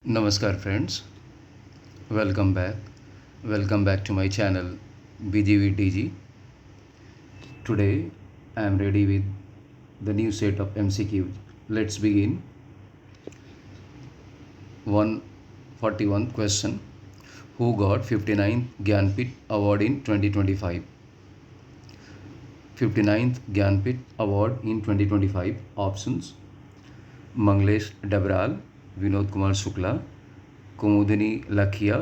Namaskar friends, welcome back. Welcome back to my channel BGVTG. Today I am ready with the new set of MCQs. Let's begin. 141 question. Who got 59th Gyanpith Award in 2025? 59th Gyanpith Award in 2025. Options: Manglesh Dabral, Vinod Kumar Shukla, कुमुदिनी लखिया,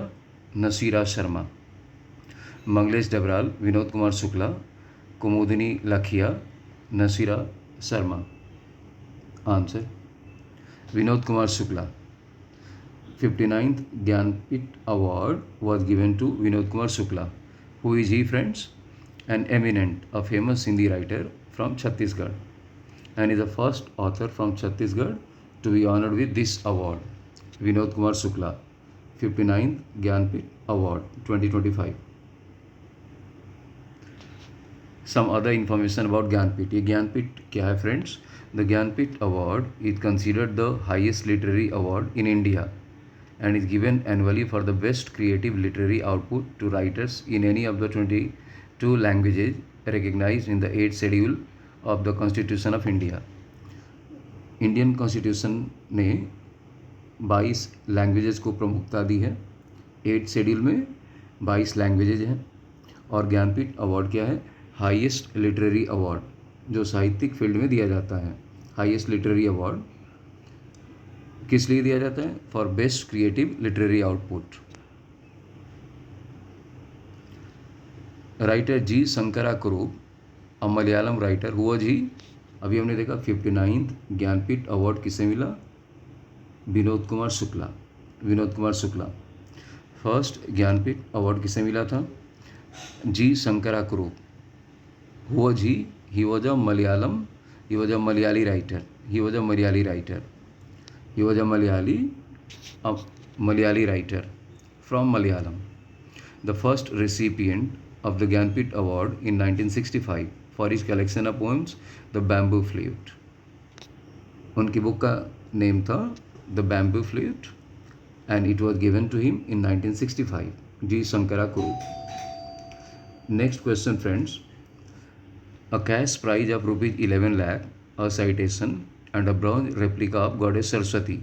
नसीरा शर्मा। मंगलेश डबराल, विनोद कुमार शुक्ला, कुमुदिनी लखिया, Nasira Sharma. Answer: Vinod Kumar Shukla. 59th Gyanpith Award was given to Vinod Kumar Shukla. Who is he, friends? An eminent, a famous Hindi writer from Chhattisgarh, and is the first author from Chhattisgarh to be honored with this award. Vinod Kumar Shukla, 59th Gyanpith Award 2025. Some other information about Gyanpith. ये ज्ञानपीठ क्या है friends? The Gyanpith Award is considered the highest literary award in India and is given annually for the best creative literary output to writers in any of the 22 languages recognized in the 8th schedule of the Constitution of India. Indian constitution ने 22 languages को प्रमुखता दी है। 8th schedule में 22 languages हैं। और Jnanpith award क्या है? Highest literary award, जो साहित्यिक फील्ड में दिया जाता है। हाईएस्ट लिटरेरी अवार्ड किस लिए दिया जाता है? For best creative literary output. Writer G Shankara Kurup, a Malayalam writer. हुआ जी, अभी हमने देखा 59th ज्ञानपीठ अवार्ड किसे मिला? विनोद कुमार शुक्ला। विनोद कुमार शुक्ला। फर्स्ट ज्ञानपीठ अवार्ड किसे मिला था? जी शंकरा कुरूप। हुआ जी, he was a Malayalam, he was a Malayali writer, he was a Malayali writer, he was a Malayali writer from Malayalam. The first recipient of the Gyanpith Award in 1965 for his collection of poems, The Bamboo Flute. उनकी book का name था The Bamboo Flute and it was given to him in 1965. G. Shankara Kurup. Next question, friends. A cash prize of ₹11 lakh, a citation and a bronze replica of goddess Saraswati.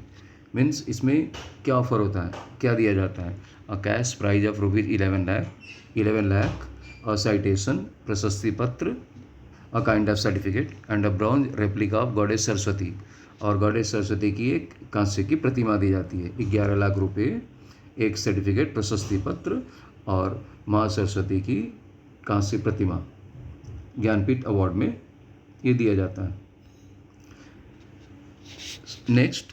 Means इसमें क्या offer होता है, क्या दिया जाता है? A cash prize of ₹11 lakh, a citation प्रशस्ति पत्र, a kind of certificate and a bronze replica of goddess Saraswati. और गॉडेस सरस्वती की एक कांस्य की प्रतिमा दी जाती है। 11 लाख रुपये, एक सर्टिफिकेट प्रशस्ति पत्र और माँ सरस्वती की कांस्य प्रतिमा ज्ञानपीठ अवार्ड में ये दिया जाता है। Next,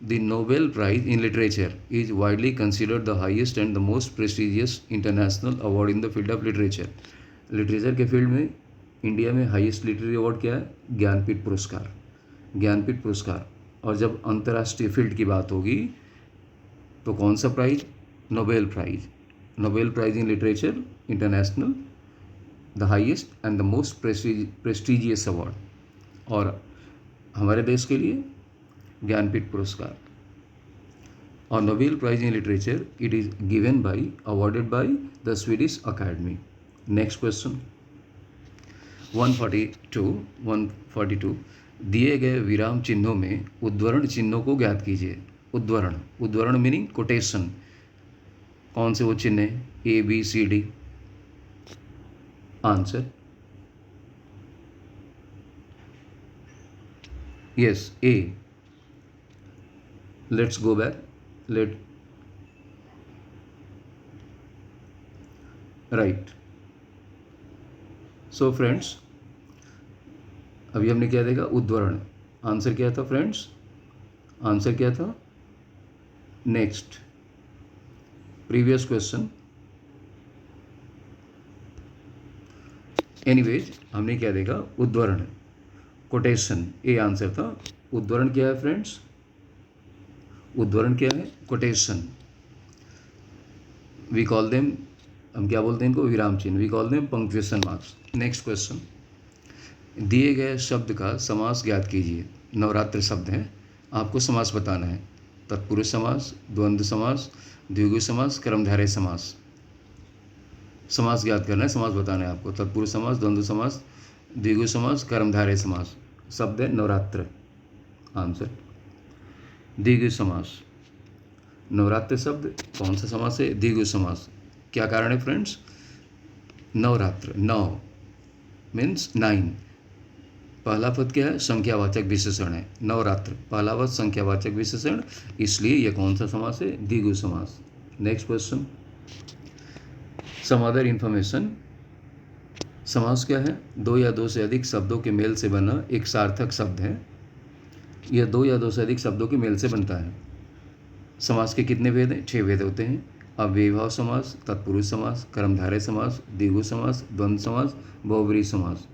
the Nobel Prize in Literature is widely considered the highest and the most prestigious international award in the field of literature. Literature के फील्ड में इंडिया में हाईएस्ट लिटरेरी अवार्ड क्या है? ज्ञानपीठ पुरस्कार। ज्ञानपीठ पुरस्कार। और जब अंतर्राष्ट्रीय फील्ड की बात होगी तो कौन सा prize? Nobel prize. Nobel prize in literature international, the highest and the most prestigious award. और हमारे देश के लिए ज्ञानपीठ पुरस्कार। और Nobel prize in literature it is given by, awarded by the Swedish academy. Next question 142 दिए गए विराम चिन्हों में उद्धरण चिन्हों को ज्ञात कीजिए। उद्धरण, उद्धरण मीनिंग कोटेशन। कौन से वो चिन्ह है? A B C D. Answer yes, A. Let's go back. Right. So friends, अभी हमने क्या देखा? उद्धरण। आंसर क्या था फ्रेंड्स? आंसर क्या था? Next previous question. एनीवेज, हमने क्या देखा? उद्धरण, कोटेशन। ए आंसर था। उद्धरण क्या है फ्रेंड्स? उद्धरण क्या है? कोटेशन। वी कॉल देम, हम क्या बोलते हैं इनको? विराम चिन्ह। We call them punctuation marks. Next question, दिए गए शब्द का समास ज्ञात कीजिए। नवरात्र शब्द है, आपको समास बताना है। तत्पुरुष समास, द्वंद्व समास, द्विगु समास, कर्मधारय समास। समास याद करना है, समास बताना है आपको। तत्पुरुष समास, द्वंद्व समास, द्विगु समास, कर्मधारय समास। शब्द है नवरात्र। आंसर द्विगु समास। नवरात्र शब्द कौन सा समास है? द्विगु समास। क्या कारण है फ्रेंड्स? नवरात्र, नौ मीन्स 9। पहला पद क्या है? संख्यावाचक विशेषण है। नवरात्र पहला पद संख्यावाचक विशेषण, इसलिए यह कौन सा समास है? द्विगु समास। Next question, some other information. समास क्या है? दो या दो से अधिक शब्दों के मेल से बना एक सार्थक शब्द है। यह दो या दो से अधिक शब्दों के मेल से बनता है। समास के कितने भेद हैं? 6 भेद होते हैं। अव्ययीभाव समास, तत्पुरुष समास, कर्मधारय समास, द्विगु समास, द्वंद्व समास, बहुब्रीहि समास।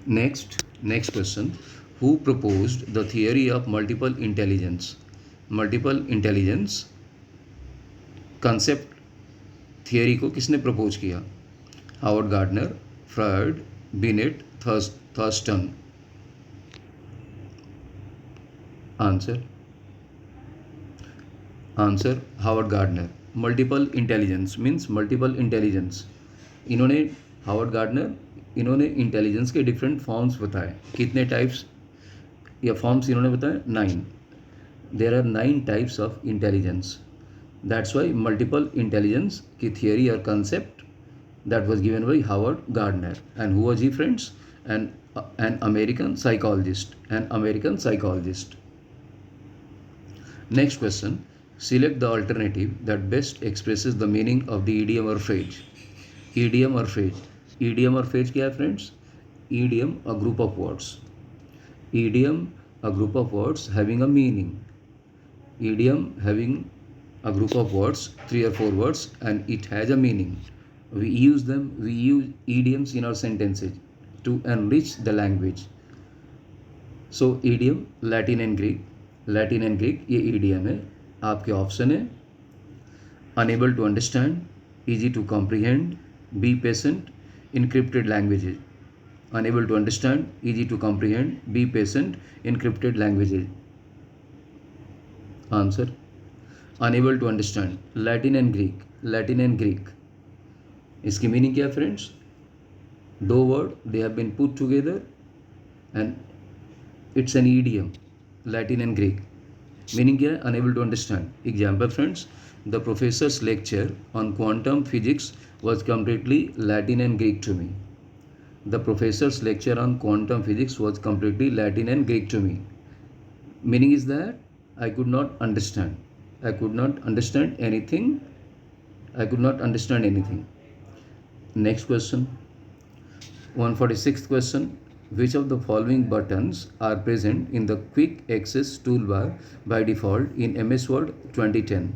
Next question, who proposed the theory of multiple intelligence? Multiple intelligence concept theory को किसने प्रपोज किया? Howard Gardner, Freud, Binet, Thurstone. Answer Howard Gardner. Multiple intelligence means multiple intelligence. Howard Gardner इन्होंने इंटेलिजेंस के डिफरेंट फॉर्म्स बताए। कितने types या forms इन्होंने बताए? 9। There are 9 types of intelligence. That's why multiple intelligence की थियरी और concept that was given by Howard Gardner. And who was he, friends? An American psychologist. Next question, select the alternative that best expresses the meaning of the idiom or phrase. Idiom or phrase क्या है friends? Idiom, a group of words. Idiom, a group of words having a meaning. Idiom having a group of words, 3 or 4 words, and it has a meaning. We use idioms in our sentences to enrich the language. So idiom, Latin and Greek, ये idiom है। आपके option है unable to understand, easy to comprehend, be patient, encrypted languages. Unable to understand, easy to comprehend, be patient, encrypted languages. Answer unable to understand, Latin and Greek. इसकी meaning क्या है friends? 2 word they have been put together and it's an idiom, Latin and Greek. Meaning क्या है? Unable to understand. Example friends, the professor's lecture on quantum physics was completely Latin and Greek to me. The professor's lecture on quantum physics was completely Latin and Greek to me. Meaning is that I could not understand anything. Next question, 146th question, which of the following buttons are present in the quick access toolbar by default in MS Word 2010?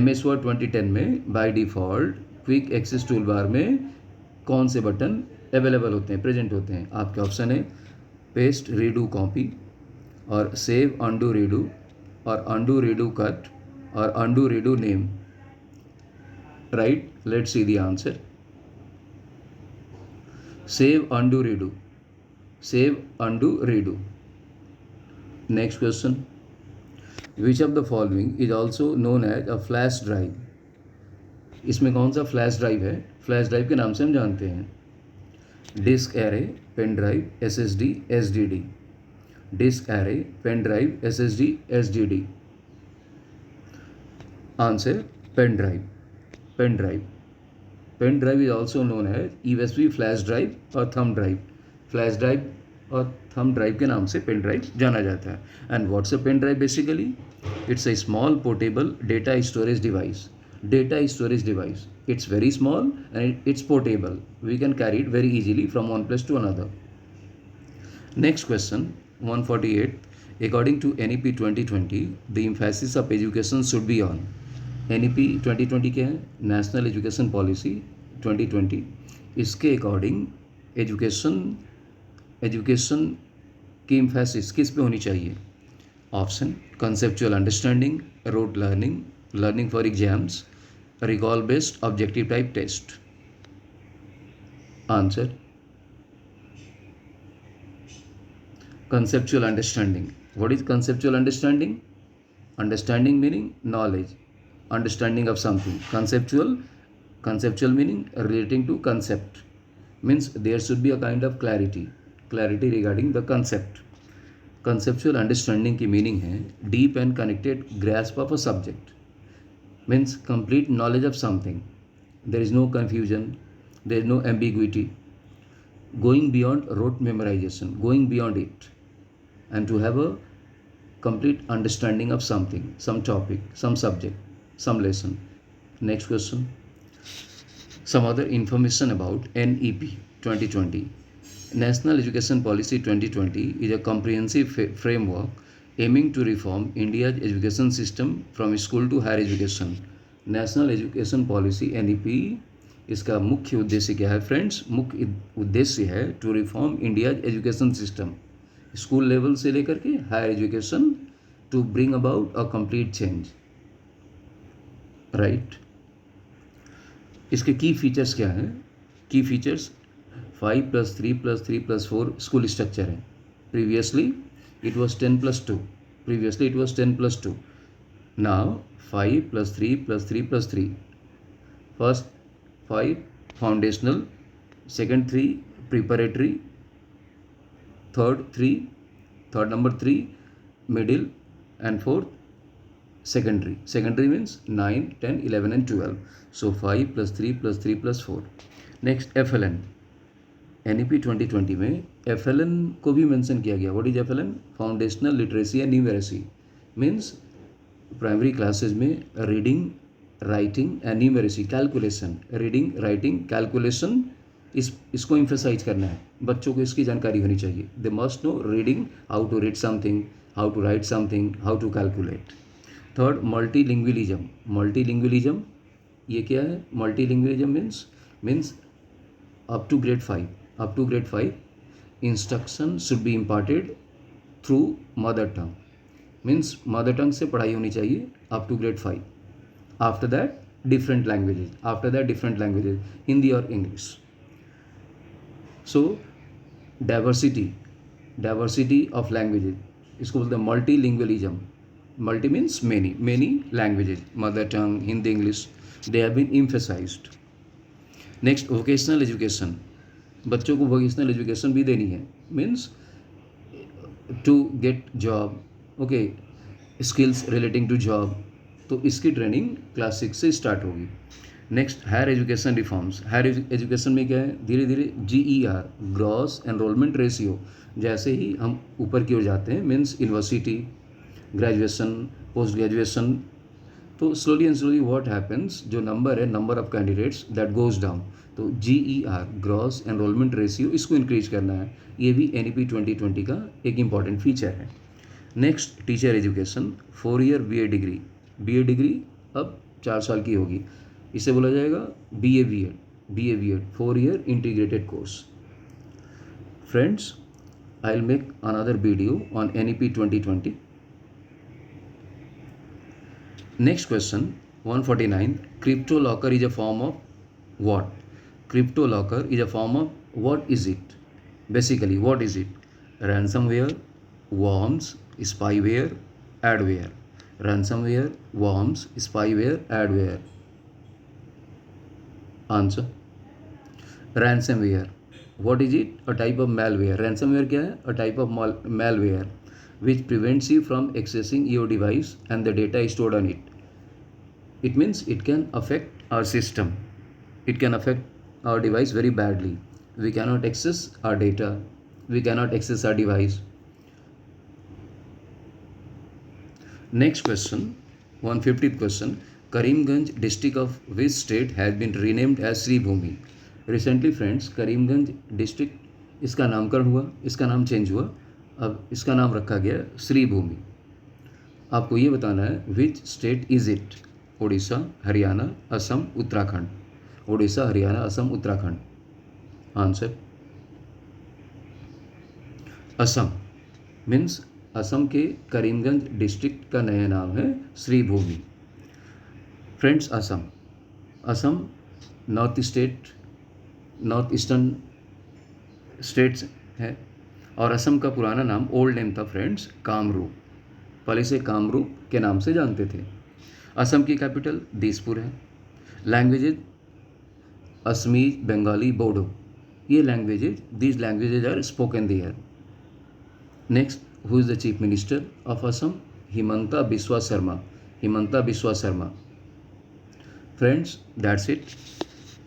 MS Word 2010 में by default quick access tool bar में कौन से button available होते हैं, present होते हैं? आपके option है पेस्ट, रीडू, कॉपी, और सेव, अंडू, रीडू, और अंडू, रीडू, कट, और undo, redo, name. Right, let's see the answer. Save, undo, redo. Save, undo, redo. Next question, which of the following is also known as a flash drive? इसमें कौन सा flash drive है? Flash drive के नाम से हम जानते हैं disk array, pen drive, SSD, SDD। Disk array, pen drive, SSD, SDD। Answer pen drive. Pen drive is also known as USB, flash drive और थंब ड्राइव। फ्लैश ड्राइव और thumb drive के नाम से पेन ड्राइव जाना जाता है। And what's a pen drive? Basically it's a small portable data storage device. It's very small and it's portable. We can carry it very easily from one place to another. Next question, 148. According to NEP 2020, the emphasis of education should be on. NEP 2020 क्या है? National education policy 2020। इसके according education की emphasis किस पे होनी चाहिए? Option conceptual understanding, rote learning, learning for exams, recall based, objective type test. Answer conceptual understanding. What is conceptual understanding? Understanding meaning knowledge, understanding of something. Conceptual meaning relating to concept, means there should be a kind of clarity regarding the concept. Conceptual understanding की meaning है deep and connected grasp of a subject, means complete knowledge of something. There is no confusion, there is no ambiguity, going beyond rote memorization, going beyond it, and to have a complete understanding of something, some topic, some subject, some lesson. Next question. Some other information about NEP 2020. National Education Policy 2020 is a comprehensive framework aiming to reform India's education system from school to higher education. National Education Policy NEP, इसका मुख्य उद्देश्य क्या है friends? मुख्य उद्देश्य है to reform India's education system, school level से लेकर के higher education, to bring about a complete change, right. इसके की फीचर्स क्या हैं? की फीचर्स 5+3+3+4 स्कूल स्ट्रक्चर है। Previously it was 10+2, now 5+3+3+3। First 5 foundational, second 3 preparatory, third number 3 middle, and fourth secondary means 9, 10, 11 and 12. So 5+3+3+4. Next FLN, NEP 2020 में FLN को भी mention किया गया। What is FLN? Foundational literacy and numeracy, means primary classes में reading, writing and numeracy, calculation, reading, writing, calculation, इसको emphasise करना है। बच्चों को इसकी जानकारी होनी चाहिए। They must know reading, how to read something, how to write something, how to calculate. Third multilingualism, ये क्या है? Multilingualism means up to grade 5 instruction should be imparted through mother tongue, means mother tongue से पढ़ाई होनी चाहिए up to grade 5। After that different languages, Hindi और English. So diversity of languages, इसको बोलते हैं multilingualism. Multi means many languages, mother tongue, Hindi, English, they have been emphasized. Next, vocational education, बच्चों को vocational education भी देनी है, means to get job, okay, skills relating to job, तो इसकी ट्रेनिंग क्लास 6 से स्टार्ट होगी। Next, higher education reforms. Higher education में क्या है? धीरे धीरे GER, ग्रॉस एनरोलमेंट रेशियो, जैसे ही हम ऊपर की ओर जाते हैं, means university, graduation, post graduation, तो slowly and slowly what happens, जो नंबर है, number of candidates that goes down. तो GER, ग्रॉस एनरोलमेंट रेशियो, इसको इंक्रीज करना है। ये भी NEP 2020 का एक इम्पॉर्टेंट फीचर है। Next, teacher education, 4 year BA degree अब 4 साल की होगी, इसे बोला जाएगा BA BEd, 4 year integrated course. Friends, I will make another video on NEP 2020. Next question, 149. Crypto locker is a form of what? Crypto locker is a form of what is it? Basically, what is it? Ransomware, worms, spyware, adware. Ransomware, worms, spyware, adware. Answer. Ransomware. What is it? A type of malware. Ransomware क्या है? A type of malware which prevents you from accessing your device and the data stored on it. It means it can affect our system. It can affect our device very badly. We cannot access our data. We cannot access our device. Next question, 150th question. Karimganj district of which state has been renamed as Sribhumi? Recently friends, Karimganj district, इसका नामकरण हुआ, इसका नाम change हुआ, अब इसका नाम रखा गया श्रीभूमि। आपको ये बताना है which state is it? Orissa, Haryana, Assam, Uttarakhand. Orissa, Haryana, Assam, Uttarakhand. Answer Assam, means Assam के करीमगंज डिस्ट्रिक्ट का नया नाम है Sribhumi. Friends, Assam north eastern states है, और असम का पुराना नाम, ओल्ड नेम था फ्रेंड्स, कामरूप। पहले इसे कामरूप के नाम से जानते थे। असम की कैपिटल दिसपुर है। लैंग्वेजेज असमीज, बंगाली, बोडो, ये languages, these languages are spoken there. Next, who is the chief minister of Assam? Himanta Biswa Sarma. Himanta Biswa Sarma. Friends, that's it.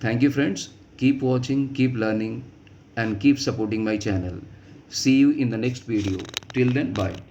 Thank you, friends. Keep watching, keep learning, and keep supporting my channel. See you in the next video. Till then, bye.